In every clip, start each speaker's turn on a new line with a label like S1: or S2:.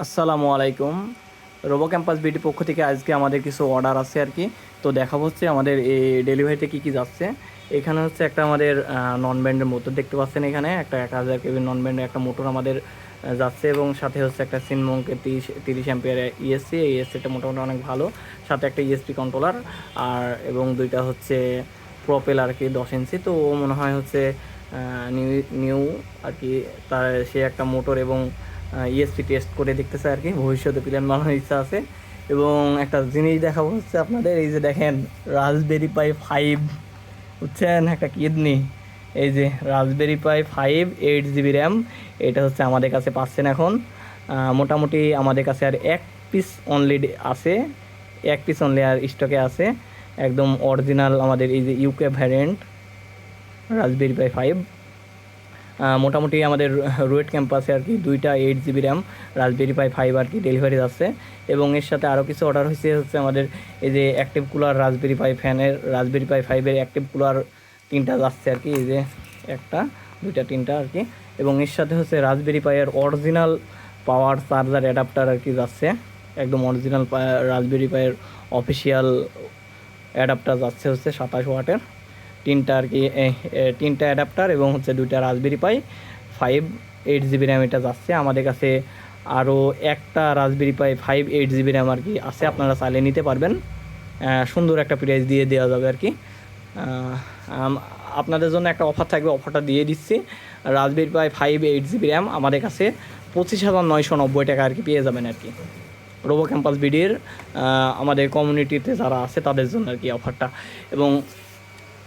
S1: আসসালামু আলাইকুম। Robo campus BD পক্ষ থেকে আজকে আমাদের কিছু অর্ডার আছে আর কি। তো দেখাবো হচ্ছে আমাদের এই ডেলিভারিতে কী কী যাচ্ছে। এখানে হচ্ছে একটা আমাদের নন ব্যান্ডের মোটর দেখতে পাচ্ছেন, এখানে একটা 1000 কেবি নন ব্যান্ডের একটা মোটর আমাদের যাচ্ছে, এবং সাথে হচ্ছে একটা সিনমংকে 30 অ্যাম্পিয়ার ইএসসি। এই ইএসসিটা মোটামুটি অনেক ভালো, সাথে একটা ইএসপি কন্ট্রোলার আর এবং দুইটা হচ্ছে প্রপেল আর কি 10 ইঞ্চি। তো মনে হয় হচ্ছে নিউ নিউ আর কি, তার সে একটা মোটর এবং ইএসপি টেস্ট করে দেখতেছে আর কি, ভবিষ্যতে প্ল্যান বানানোর ইচ্ছা আছে। এবং একটা জিনিস দেখাবো হচ্ছে আপনাদের, এই যে দেখেন রাসবেরি পাই 5, বুঝছেন, একটা কিডনি। এই যে রাসবেরি পাই 5 8 জিবি র্যাম, এটা হচ্ছে আমাদের কাছে পাচ্ছেন এখন। মোটামুটি আমাদের কাছে আর এক পিস অনলি আছে, এক পিস অনলি আর স্টকে আছে, একদম অরিজিনাল আমাদের এই যে ইউকে ভ্যারিয়েন্ট রাসবেরি পাই 5। মোটামুটি আমাদের রুয়েট ক্যাম্পাসে আর কি দুইটা 8 জিবি র্যাম রাসবেরি পাই 5 আর কি ডেলিভারি যাচ্ছে। এবং এর সাথে আরও কিছু অর্ডার হচ্ছে আমাদের এই যে অ্যাক্টিভ কুলার রাসবেরি পাই ফ্যানের, রাসবেরি পাই 5-এর অ্যাক্টিভ কুলার 3টা যাচ্ছে আর কি, এই যে একটা, দুইটা, 3টা আর কি। এবং এর সাথে হচ্ছে রাসবেরি পাইয়ের অরিজিনাল পাওয়ার চার্জার অ্যাডাপ্টার আর কি যাচ্ছে, একদম অরিজিনাল রাসবেরি পাইয়ের অফিসিয়াল অ্যাডাপ্টার যাচ্ছে হচ্ছে 27 ওয়াটের 3টা আর কি, 3টা অ্যাডাপ্টার এবং হচ্ছে 2টা রাসবেরি পাই 5 8 জিবি র্যাম এটা যাচ্ছে আমাদের কাছে। আরও একটা রাসবেরি পাই 5 8 জিবি র্যাম আর কি আছে, আপনারা চাইলে নিতে পারবেন, সুন্দর একটা প্রাইস দিয়ে দেওয়া যাবে আর কি। আপনাদের জন্য একটা অফার থাকবে, অফারটা দিয়ে দিচ্ছি। রাসবেরি পাই 5 8 জিবি র্যাম আমাদের কাছে 25,990 টাকা আর কি পেয়ে যাবেন আর কি, রোবো ক্যাম্পাস বিডির আমাদের কমিউনিটিতে যারা আছে তাদের জন্য আর কি অফারটা। এবং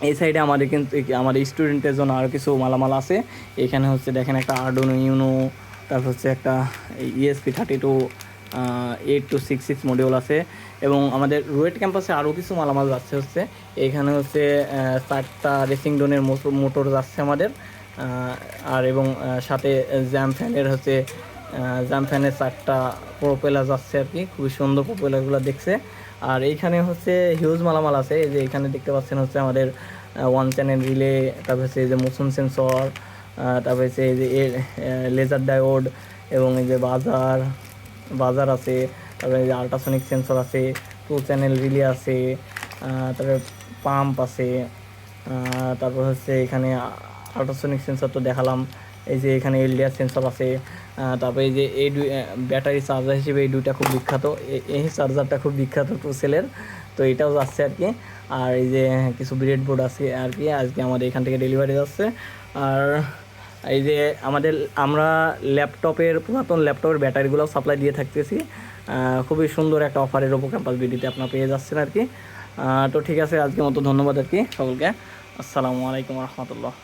S1: এই সাইডে আমাদের কিন্তু আমাদের স্টুডেন্টের জন্য আরও কিছু মালামাল আছে। এখানে হচ্ছে দেখেন একটা আরডুইনো ইউনো, তারপর হচ্ছে একটা ESP32 8266 মডিউল আছে। এবং আমাদের রুয়েট ক্যাম্পাসে আরও কিছু মালামাল যাচ্ছে হচ্ছে, এখানে হচ্ছে 4টা রেসিং ডোনের মোটর যাচ্ছে আমাদের, আর এবং সাথে জ্যাম ফ্যানের হচ্ছে জ্যাম ফ্যানের 4টা প্রোপেলার যাচ্ছে আর কি, খুবই সুন্দর প্রোপেলারগুলো দেখছে। আর এইখানে হচ্ছে হিউজ মালামাল আছে, এই যে এখানে দেখতে পাচ্ছেন হচ্ছে আমাদের 1 চ্যানেল রিলে, তারপর হচ্ছে এই যে মোশন সেন্সর, তারপর হচ্ছে এই যে লেজার ডায়োড, এবং এই যে বাজার বাজার আছে, তারপরে এই যে আল্ট্রাসনিক সেন্সর আছে, 2 চ্যানেল রিলে আছে, তারপরে পাম্প আছে, তারপর হচ্ছে এখানে আল্ট্রাসনিক সেন্সর তো দেখালাম, এই যে এখানে এলডিআর সেন্সর আছে। তারপরে এই যে এই ব্যাটারি চার্জার হিসেবে এই দুইটা খুব বিখ্যাত, এই চার্জারটা খুব বিখ্যাত টুসেলের, তো এটাও যাচ্ছে আর কি। আর এই যে কিছু ব্রেড বোর্ড আছে আর কি, আজকে আমাদের এখান থেকে ডেলিভারি যাচ্ছে। আর এই যে আমরা পুরাতন ল্যাপটপের ব্যাটারিগুলো সাপ্লাই দিয়ে থাকতেছি, খুবই সুন্দর একটা অফারের রোবো ক্যাম্পাস বিডিতে আপনারা পেয়ে যাচ্ছেন আর কি। তো ঠিক আছে, আজকের মতো ধন্যবাদ আর কি সকলকে। আসসালামু আলাইকুম রহমতুল্লাহ।